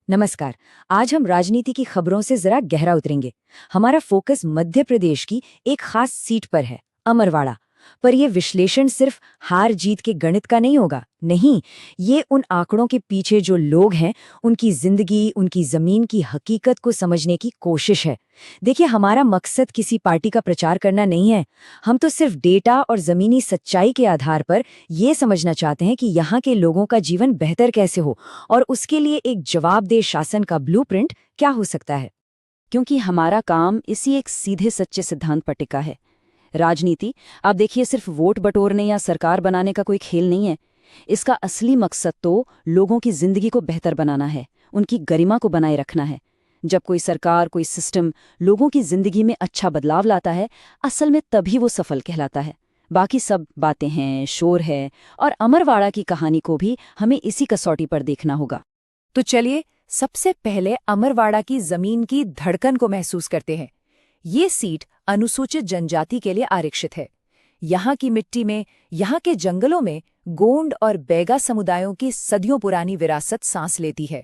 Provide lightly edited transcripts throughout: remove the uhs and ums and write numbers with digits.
नमस्कार। आज हम राजनीति की खबरों से जरा गहरा उतरेंगे। हमारा फोकस मध्य प्रदेश की एक खास सीट पर है, अमरवाड़ा। पर यह विश्लेषण सिर्फ हार जीत के गणित का नहीं होगा। नहीं, ये उन आंकड़ों के पीछे जो लोग हैं, उनकी जिंदगी, उनकी जमीन की हकीकत को समझने की कोशिश है। देखिए, हमारा मकसद किसी पार्टी का प्रचार करना नहीं है। हम तो सिर्फ डेटा और जमीनी सच्चाई के आधार पर ये समझना चाहते हैं कि यहाँ के लोगों का जीवन बेहतर कैसे हो, और उसके लिए एक जवाबदेह शासन का ब्लूप्रिंट क्या हो सकता है। क्योंकि हमारा काम इसी एक सीधे सच्चे सिद्धांत पर टिका है। राजनीति, आप देखिए, सिर्फ वोट बटोरने या सरकार बनाने का कोई खेल नहीं है। इसका असली मकसद तो लोगों की जिंदगी को बेहतर बनाना है, उनकी गरिमा को बनाए रखना है। जब कोई सरकार, कोई सिस्टम लोगों की जिंदगी में अच्छा बदलाव लाता है, असल में तभी वो सफल कहलाता है। बाकी सब बातें हैं, शोर है, और अमरवाड़ा की कहानी को भी हमें इसी कसौटी पर देखना होगा। तो चलिए, सबसे पहले अमरवाड़ा की जमीन की धड़कन को महसूस करते हैं। ये सीट अनुसूचित जनजाति के लिए आरक्षित है। यहाँ की मिट्टी में, यहाँ के जंगलों में गोंड और बैगा समुदायों की सदियों पुरानी विरासत सांस लेती है।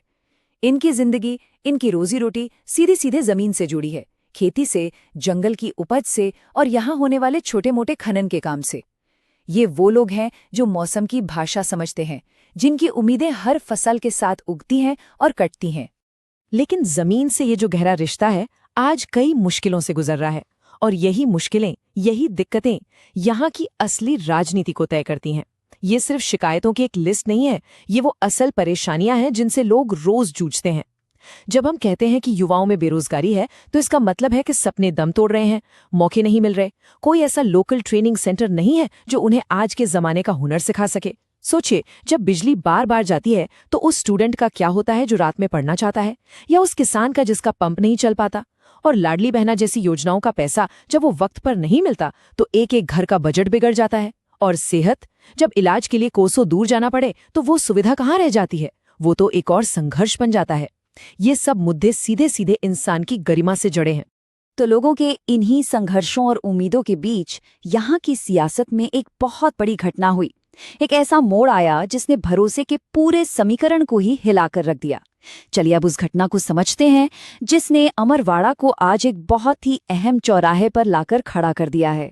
इनकी जिंदगी, इनकी रोजी रोटी सीधे सीधे जमीन से जुड़ी है, खेती से, जंगल की उपज से और यहाँ होने वाले छोटे मोटे खनन के काम से। ये वो लोग हैं जो मौसम की भाषा समझते हैं, जिनकी उम्मीदें हर फसल के साथ उगती हैं और कटती हैं। लेकिन जमीन से ये जो गहरा रिश्ता है, आज कई मुश्किलों से गुजर रहा है, और यही मुश्किलें, यही दिक्कतें यहाँ की असली राजनीति को तय करती हैं। ये सिर्फ शिकायतों की एक लिस्ट नहीं है, ये वो असल परेशानियां हैं जिनसे लोग रोज जूझते हैं। जब हम कहते हैं कि युवाओं में बेरोजगारी है, तो इसका मतलब है कि सपने दम तोड़ रहे हैं, मौके नहीं मिल रहे, कोई ऐसा लोकल ट्रेनिंग सेंटर नहीं है जो उन्हें आज के जमाने का हुनर सिखा सके। सोचिए, जब बिजली बार बार जाती है तो उस स्टूडेंट का क्या होता है जो रात में पढ़ना चाहता है, या उस किसान का जिसका पंप नहीं चल पाता। और लाडली बहना जैसी योजनाओं का पैसा जब वो वक्त पर नहीं मिलता तो एक एक घर का बजट बिगड़ जाता है। और सेहत, जब इलाज के लिए कोसों दूर जाना पड़े तो वो सुविधा कहाँ रह जाती है, वो तो एक और संघर्ष बन जाता है। ये सब मुद्दे सीधे सीधे इंसान की गरिमा से जुड़े हैं। तो लोगों के इन्हीं संघर्षों और उम्मीदों के बीच यहाँ की सियासत में एक बहुत बड़ी घटना हुई। एक ऐसा मोड़ आया जिसने भरोसे के पूरे समीकरण को ही हिलाकर रख दिया। चलिए अब उस घटना को समझते हैं जिसने अमरवाड़ा को आज एक बहुत ही अहम चौराहे पर लाकर खड़ा कर दिया है।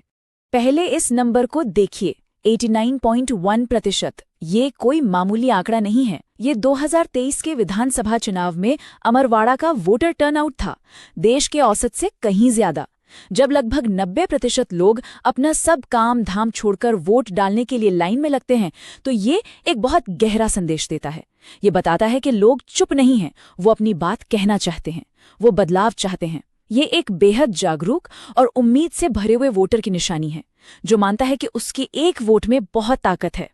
पहले इस नंबर को देखिए, 89.1%। ये कोई मामूली आंकड़ा नहीं है। ये 2023 के विधानसभा चुनाव में अमरवाड़ा का वोटर टर्नआउट था, देश के औसत से कहीं ज्यादा। जब लगभग 90% लोग अपना सब काम धाम छोड़कर वोट डालने के लिए लाइन में लगते हैं, तो ये एक बहुत गहरा संदेश देता है। ये बताता है कि लोग चुप नहीं हैं, वो अपनी बात कहना चाहते हैं, वो बदलाव चाहते हैं। ये एक बेहद जागरूक और उम्मीद से भरे हुए वोटर की निशानी है, जो मानता है कि उसकी एक वोट में बहुत ताकत है।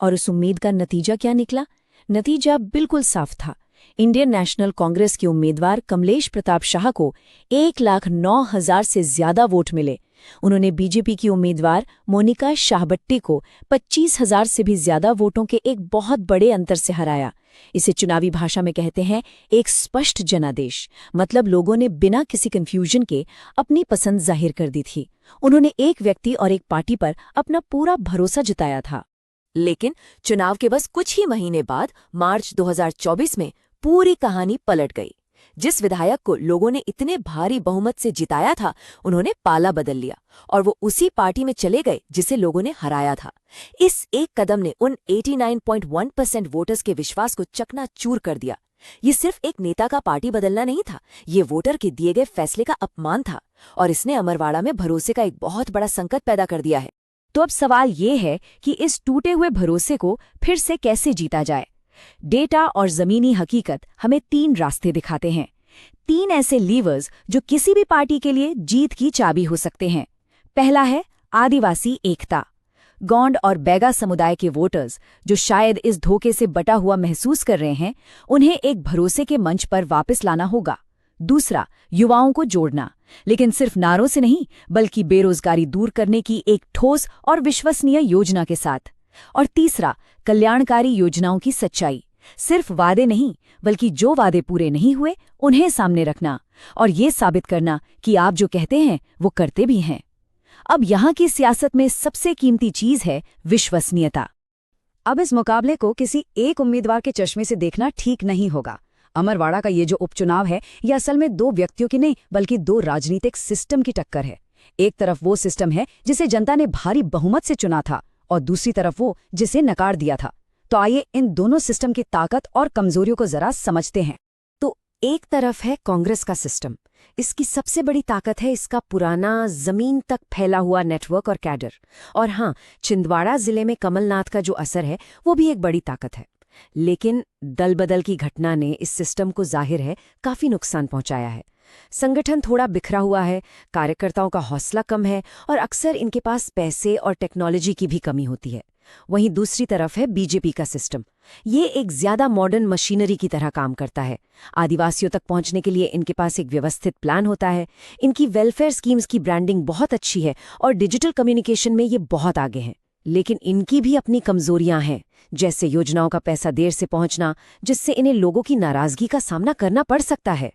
और उस उम्मीद का नतीजा क्या निकला? नतीजा बिल्कुल साफ था। इंडियन नेशनल कांग्रेस के उम्मीदवार कमलेश प्रताप शाह को 1,09,000 से ज्यादा वोट मिले। उन्होंने बीजेपी की उम्मीदवार मोनिका शाहबट्टी को 25,000 से भी ज्यादा वोटों के एक बहुत बड़े अंतर से हराया। इसे चुनावी भाषा में कहते हैं एक स्पष्ट जनादेश। मतलब लोगों ने बिना किसी कंफ्यूजन के अपनी पसंद जाहिर कर दी थी। उन्होंने एक व्यक्ति और एक पार्टी पर अपना पूरा भरोसा जताया था। लेकिन चुनाव के बस कुछ ही महीने बाद, मार्च 2024 में पूरी कहानी पलट गई। जिस विधायक को लोगों ने इतने भारी बहुमत से जिताया था, उन्होंने पाला बदल लिया और वो उसी पार्टी में चले गए जिसे लोगों ने हराया था। इस एक कदम ने उन 89.1% वोटर्स के विश्वास को चकनाचूर कर दिया। ये सिर्फ एक नेता का पार्टी बदलना नहीं था, ये वोटर के दिए गए फैसले का अपमान था, और इसने अमरवाड़ा में भरोसे का एक बहुत बड़ा संकट पैदा कर दिया है। तो अब सवाल ये है कि इस टूटे हुए भरोसे को फिर से कैसे जीता जाए। डेटा और जमीनी हकीकत हमें 3 रास्ते दिखाते हैं, 3 ऐसे लीवर्स जो किसी भी पार्टी के लिए जीत की चाबी हो सकते हैं। पहला है आदिवासी एकता। गोंड और बैगा समुदाय के वोटर्स जो शायद इस धोखे से बटा हुआ महसूस कर रहे हैं, उन्हें एक भरोसे के मंच पर वापस लाना होगा। दूसरा, युवाओं को जोड़ना, लेकिन सिर्फ नारों से नहीं, बल्कि बेरोजगारी दूर करने की एक ठोस और विश्वसनीय योजना के साथ। और तीसरा, कल्याणकारी योजनाओं की सच्चाई, सिर्फ वादे नहीं, बल्कि जो वादे पूरे नहीं हुए उन्हें सामने रखना और ये साबित करना कि आप जो कहते हैं वो करते भी हैं। अब यहाँ की सियासत में सबसे कीमती चीज है विश्वसनीयता। अब इस मुकाबले को किसी एक उम्मीदवार के चश्मे से देखना ठीक नहीं होगा। अमरवाड़ा का ये जो उपचुनाव है, ये असल में दो व्यक्तियों की नहीं बल्कि दो राजनीतिक सिस्टम की टक्कर है। एक तरफ वो सिस्टम है जिसे जनता ने भारी बहुमत से चुना था और दूसरी तरफ वो जिसे नकार दिया था। तो आइए इन दोनों सिस्टम की ताकत और कमजोरियों को जरा समझते हैं। तो एक तरफ है कांग्रेस का सिस्टम। इसकी सबसे बड़ी ताकत है इसका पुराना जमीन तक फैला हुआ नेटवर्क और कैडर। और हाँ, छिंदवाड़ा जिले में कमलनाथ का जो असर है वो भी एक बड़ी ताकत है। लेकिन दल बदल की घटना ने इस सिस्टम को जाहिर है काफी नुकसान पहुंचाया है। संगठन थोड़ा बिखरा हुआ है, कार्यकर्ताओं का हौसला कम है और अक्सर इनके पास पैसे और टेक्नोलॉजी की भी कमी होती है। वहीं दूसरी तरफ है बीजेपी का सिस्टम। ये एक ज्यादा मॉडर्न मशीनरी की तरह काम करता है। आदिवासियों तक पहुंचने के लिए इनके पास एक व्यवस्थित प्लान होता है। इनकी वेलफेयर स्कीम्स की ब्रांडिंग बहुत अच्छी है और डिजिटल कम्युनिकेशन में ये बहुत आगे हैं। लेकिन इनकी भी अपनी कमजोरियां हैं, जैसे योजनाओं का पैसा देर से पहुंचना, जिससे इन्हें लोगों की नाराजगी का सामना करना पड़ सकता है।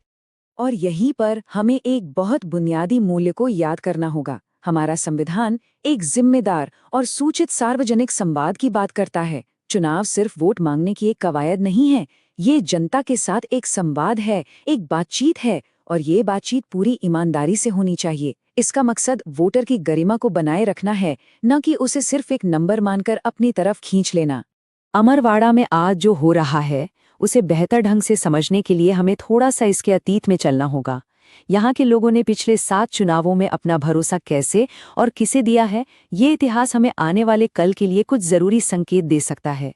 और यहीं पर हमें एक बहुत बुनियादी मूल्य को याद करना होगा। हमारा संविधान एक जिम्मेदार और सूचित सार्वजनिक संवाद की बात करता है। चुनाव सिर्फ वोट मांगने की एक कवायद नहीं है, ये जनता के साथ एक संवाद है, एक बातचीत है, और ये बातचीत पूरी ईमानदारी से होनी चाहिए। इसका मकसद वोटर की गरिमा को बनाए रखना है, न कि उसे सिर्फ एक नंबर मानकर अपनी तरफ खींच लेना। अमरवाड़ा में आज जो हो रहा है उसे बेहतर ढंग से समझने के लिए हमें थोड़ा सा इसके अतीत में चलना होगा। यहाँ के लोगों ने पिछले 7 चुनावों में अपना भरोसा कैसे और किसे दिया है, ये इतिहास हमें आने वाले कल के लिए कुछ जरूरी संकेत दे सकता है।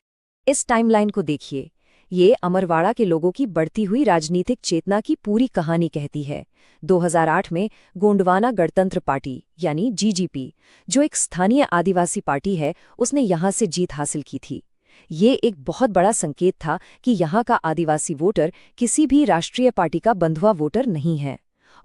इस टाइमलाइन को देखिए, ये अमरवाड़ा के लोगों की बढ़ती हुई राजनीतिक चेतना की पूरी कहानी कहती है। 2008 में गोंडवाना गणतंत्र पार्टी यानी जीजीपी, जो एक स्थानीय आदिवासी पार्टी है, उसने यहाँ से जीत हासिल की थी। ये एक बहुत बड़ा संकेत था कि यहाँ का आदिवासी वोटर किसी भी राष्ट्रीय पार्टी का बंधुआ वोटर नहीं है।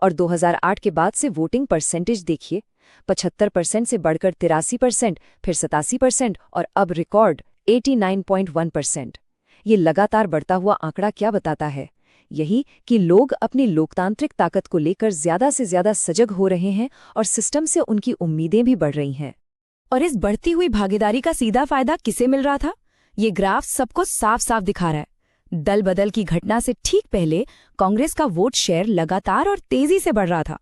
और 2008 के बाद से वोटिंग परसेंटेज देखिए, 75% से बढ़कर 83%, फिर 87% और अब रिकॉर्ड 89.1%। ये लगातार बढ़ता हुआ आंकड़ा क्या बताता है? यही कि लोग अपनी लोकतांत्रिक ताकत को लेकर ज्यादा से ज्यादा सजग हो रहे हैं और सिस्टम से उनकी उम्मीदें भी बढ़ रही हैं। और इस बढ़ती हुई भागीदारी का सीधा फायदा किसे मिल रहा था? ये ग्राफ सबको साफ साफ दिखा रहा है। दल बदल की घटना से ठीक पहले कांग्रेस का वोट शेयर लगातार और तेजी से बढ़ रहा था।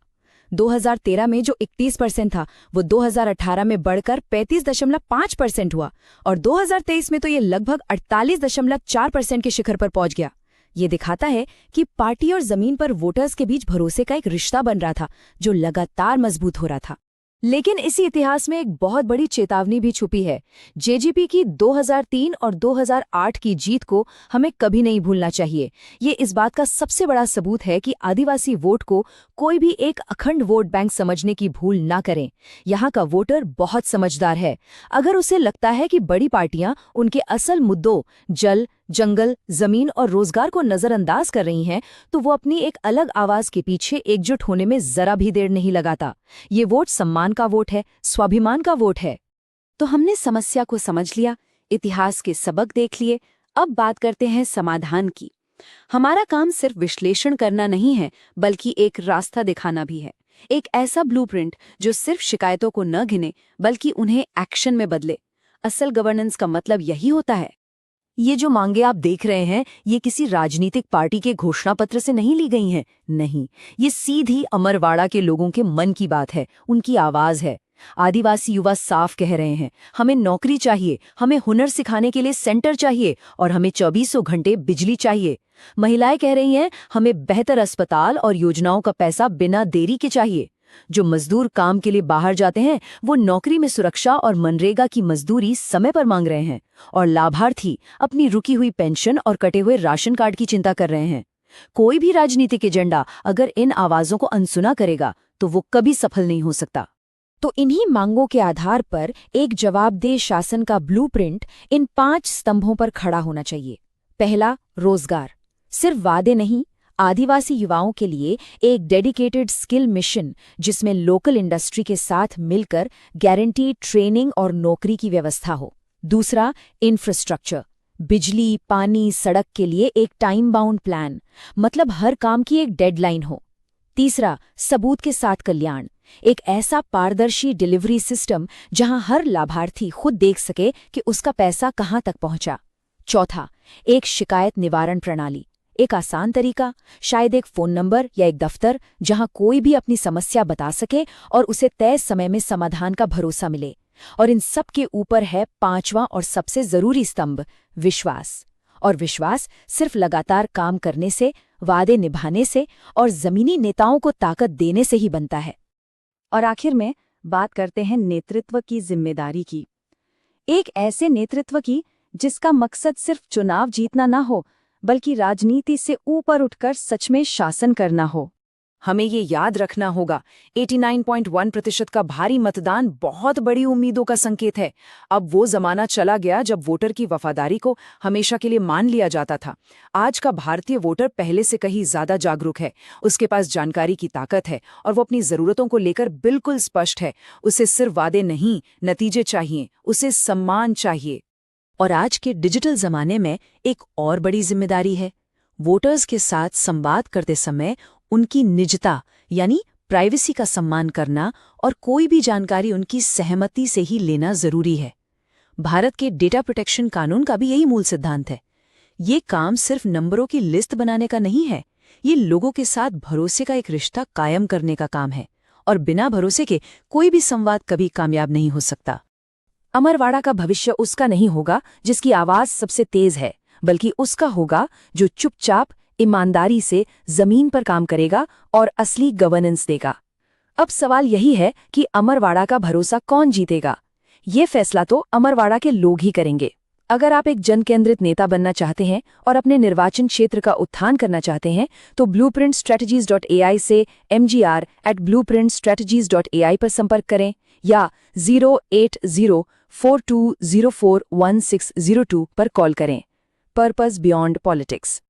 2013 में जो 31% था वो 2018 में बढ़कर 35.5% हुआ और 2023 में तो ये लगभग 48.4% के शिखर पर पहुंच गया। ये दिखाता है कि पार्टी और जमीन पर वोटर्स के बीच भरोसे का एक रिश्ता बन रहा था जो लगातार मजबूत हो रहा था। लेकिन इसी इतिहास में एक बहुत बड़ी चेतावनी भी छुपी है। जेजेपी की 2003 और 2008 की जीत को हमें कभी नहीं भूलना चाहिए। ये इस बात का सबसे बड़ा सबूत है कि आदिवासी वोट को कोई भी एक अखंड वोट बैंक समझने की भूल ना करें। यहाँ का वोटर बहुत समझदार है। अगर उसे लगता है कि बड़ी पार्टियां उनके असल मुद्दों जल, जंगल, जमीन और रोजगार को नजरअंदाज कर रही हैं, तो वो अपनी एक अलग आवाज के पीछे एकजुट होने में जरा भी देर नहीं लगाता। ये वोट सम्मान का वोट है, स्वाभिमान का वोट है। तो हमने समस्या को समझ लिया, इतिहास के सबक देख लिए, अब बात करते हैं समाधान की। हमारा काम सिर्फ विश्लेषण करना नहीं है, बल्कि एक रास्ता दिखाना भी है। एक ऐसा ब्लूप्रिंट जो सिर्फ शिकायतों को न गिने बल्कि उन्हें एक्शन में बदले। असल गवर्नेंस का मतलब यही होता है। ये जो मांगे आप देख रहे हैं, ये किसी राजनीतिक पार्टी के घोषणा पत्र से नहीं ली गई हैं। नहीं, ये सीधी अमरवाड़ा के लोगों के मन की बात है, उनकी आवाज है। आदिवासी युवा साफ कह रहे हैं, हमें नौकरी चाहिए, हमें हुनर सिखाने के लिए सेंटर चाहिए और हमें 2400 घंटे बिजली चाहिए। महिलाएं कह रही हैं, हमें बेहतर अस्पताल और योजनाओं का पैसा बिना देरी के चाहिए। जो मजदूर काम के लिए बाहर जाते हैं, वो नौकरी में सुरक्षा और मनरेगा की मजदूरी समय पर मांग रहे हैं। और लाभार्थी अपनी रुकी हुई पेंशन और कटे हुए राशन कार्ड की चिंता कर रहे हैं। कोई भी राजनीतिक एजेंडा अगर इन आवाजों को अनसुना करेगा तो वो कभी सफल नहीं हो सकता। तो इन्हीं मांगों के आधार पर एक जवाबदेह शासन का ब्लूप्रिंट इन 5 स्तंभों पर खड़ा होना चाहिए। पहला, रोजगार। सिर्फ वादे नहीं, आदिवासी युवाओं के लिए एक डेडिकेटेड स्किल मिशन जिसमें लोकल इंडस्ट्री के साथ मिलकर गारंटीड ट्रेनिंग और नौकरी की व्यवस्था हो। दूसरा, इंफ्रास्ट्रक्चर। बिजली, पानी, सड़क के लिए एक टाइम बाउंड प्लान, मतलब हर काम की एक डेडलाइन हो। तीसरा, सबूत के साथ कल्याण। एक ऐसा पारदर्शी डिलीवरी सिस्टम जहां हर लाभार्थी खुद देख सके कि उसका पैसा कहां तक पहुंचा। चौथा, एक शिकायत निवारण प्रणाली। एक आसान तरीका, शायद एक फ़ोन नंबर या एक दफ्तर जहां कोई भी अपनी समस्या बता सके और उसे तय समय में समाधान का भरोसा मिले। और इन सब के ऊपर है पांचवां और सबसे ज़रूरी स्तंभ, विश्वास। और विश्वास सिर्फ लगातार काम करने से, वादे निभाने से और ज़मीनी नेताओं को ताकत देने से ही बनता है। और आखिर में बात करते हैं नेतृत्व की जिम्मेदारी की। एक ऐसे नेतृत्व की जिसका मकसद सिर्फ चुनाव जीतना ना हो, बल्कि राजनीति से ऊपर उठकर सच में शासन करना हो। हमें ये याद रखना होगा, 89.1% का भारी मतदान बहुत बड़ी उम्मीदों का संकेत है। अब वो जमाना चला गया जब वोटर की वफादारी को हमेशा के लिए मान लिया जाता था। आज का भारतीय वोटर पहले से कहीं ज्यादा जागरूक है, उसके पास जानकारी की ताकत है और वो अपनी जरूरतों को लेकर बिल्कुल स्पष्ट है। उसे सिर्फ वादे नहीं, नतीजे चाहिए, उसे सम्मान चाहिए। और आज के डिजिटल जमाने में एक और बड़ी जिम्मेदारी है, वोटर्स के साथ संवाद करते समय उनकी निजता यानी प्राइवेसी का सम्मान करना और कोई भी जानकारी उनकी सहमति से ही लेना जरूरी है। भारत के डेटा प्रोटेक्शन कानून का भी यही मूल सिद्धांत है। ये काम सिर्फ नंबरों की लिस्ट बनाने का नहीं है, ये लोगों के साथ भरोसे का एक रिश्ता कायम करने का काम है। और बिना भरोसे के कोई भी संवाद कभी कामयाब नहीं हो सकता। अमरवाड़ा का भविष्य उसका नहीं होगा जिसकी आवाज सबसे तेज है, बल्कि उसका होगा जो चुपचाप ईमानदारी से जमीन पर काम करेगा और असली गवर्नेंस देगा। अब सवाल यही है कि अमरवाड़ा का भरोसा कौन जीतेगा? ये फैसला तो अमरवाड़ा के लोग ही करेंगे। अगर आप एक जनकेंद्रित नेता बनना चाहते हैं और अपने निर्वाचन क्षेत्र का उत्थान करना चाहते हैं तो blueprintstrategies.ai से mgr@blueprintstrategies.ai पर संपर्क करें या 08042041602 पर कॉल करें। Purpose beyond politics.